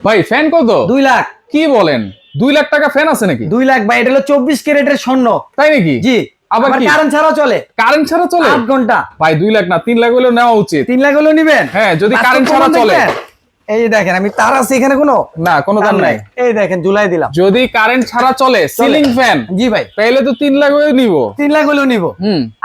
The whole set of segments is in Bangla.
ভাই ফ্যান কত? 2 লাখ। কি বলেন, 2 লাখ টাকা ফ্যান আছে নাকি? 2 লাখ ভাই, এটা হলো 24 ক্যারেটের স্বর্ণ। তাই নাকি? জি। আবার আবার কি? কারেন্ট ছাড়াও চলে। কারেন্ট ছাড়া চলে? 8 ঘন্টা। ভাই 2 লাখ না 3 লাখ হলেও নেওয়া উচিত। 3 লাখ হলেও নিবেন? হ্যাঁ, যদি বাস্তব কারেন্ট ছাড়া প্রমাণ চলে। দেখবেন? এই যে দেখেন, আমি তার আছে এখানে কোনো না, কোনো দাম নাই। এই দেখেন ঝুলাই দিলাম। যদি কারেন্ট ছাড়া চলে সিলিং ফ্যান, জি ভাই, তাহলে তো 3 লাখ হয়ে নিব। 3 লাখ হলেও নিব।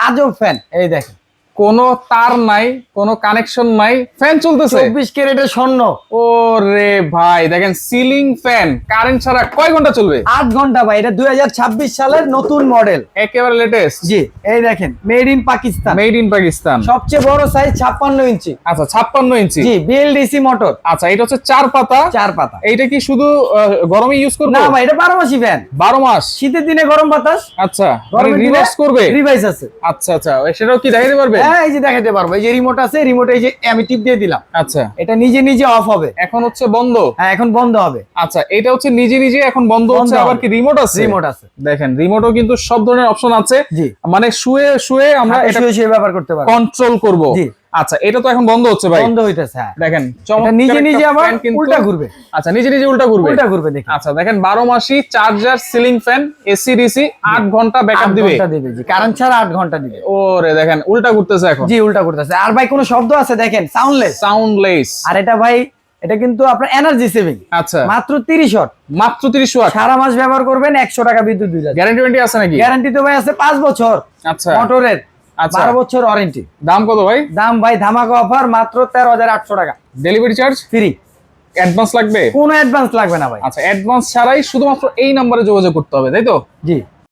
আজব ফ্যান। এই দেখেন, কোনো তার নাই, কোনো কানেকশন নাই, ফ্যান চলতেছে। 24 ক্যারেটের স্বর্ণ। ওরে ভাই দেখেন, সিলিং ফ্যান কারেন্ট ছাড়া কয় ঘন্টা চলবে? 8 ঘন্টা ভাই। এটা 2026 সালের নতুন মডেল। একেবারে লেটেস্ট। জি, এই দেখেন, made in Pakistan. Made in Pakistan. সবচেয়ে বড় সাইজ 56 ইঞ্চি। আচ্ছা 56 ইঞ্চি। জি, বিএলডিসি মোটর। আচ্ছা, এটা হচ্ছে 4 পাতা। 4 পাতা। এইটা কি শুধু গরমে ইউজ করব? না ভাই, এটা 12 মাসি ফ্যান। 12 মাস। শীতের দিনে গরম বাতাস, আচ্ছা, গরমের দিনে রিভার্স করবে? রিভাইস আছে। আচ্ছা আচ্ছা, সেটাও কি দেখাইতে পারবে? হ্যাঁ, এই যে দেখাতে পারবো। এই যে রিমোট আছে, রিমোটে এই যে আমি টিপ দিয়ে দিলাম। আচ্ছা, এটা নিজে নিজে অফ হবে। এখন হচ্ছে বন্ধ। হ্যাঁ, এখন বন্ধ হবে। আচ্ছা, এটা হচ্ছে নিজে নিজে এখন বন্ধ বন্ধ হচ্ছে। আবার হবে। কি রিমোট আছে? রিমোট আছে। দেখেন, রিমোটও কিন্তু সব ধরনের অপশন আছে। জি। মানে শুয়ে শুয়ে আমরা হাতে এটা শুয়ে শুয়ে ব্যবহার করতে পারবো। কন্ট্রোল করব। জি। আচ্ছা, এটা তো এখন বন্ধ হচ্ছে ভাই। বন্ধ হইতেছে। হ্যাঁ, দেখেন এটা চমৎকার নিজে একটা নিজে আবার fan কিন্তু। উল্টা ঘুরবে। আচ্ছা, নিজে নিজে উল্টা ঘুরবে। উল্টা ঘুরবে দেখেন। আচ্ছা দেখেন, 12 মাসি charger ceiling fan AC DC 8 ঘন্টা ব্যাকআপ 8 দিবে। ঘন্টা দিবে। জি, কারেন্ট ছাড়া 8 ঘন্টা দিবে। ওরে দেখেন, উল্টা ঘুরতেছে এখন। জি, উল্টা করতেছে। আর ভাই কোনো শব্দ আছে দেখেন, সাউন্ডলেস। সাউন্ডলেস। আর এটা ভাই, এটা কিন্তু আপনার এনার্জি সেভিং। আচ্ছা, মাত্র 30 ওয়াট। মাত্র 30 ওয়াট। সারা মাস ব্যবহার করবেন, 100 টাকা বিদ্যুৎ বিল আছে। গ্যারান্টি ওয়ারেন্টি আছে নাকি? গ্যারান্টি তো ভাই আছে 5 বছর। আচ্ছা মোটরের আচ্ছা। 12 বছর ওয়ারেন্টি। দাম কত ভাই? দাম ভাই ধামাকা অফার, মাত্র 13,800 টাকা। Delivery charge free. অ্যাডভান্স লাগবে? কোনো অ্যাডভান্স লাগবে না ভাই। আচ্ছা, অ্যাডভান্স ছাড়াই শুধুমাত্র এই নম্বরে যোগাযোগ করতে হবে, তাই তো? জি।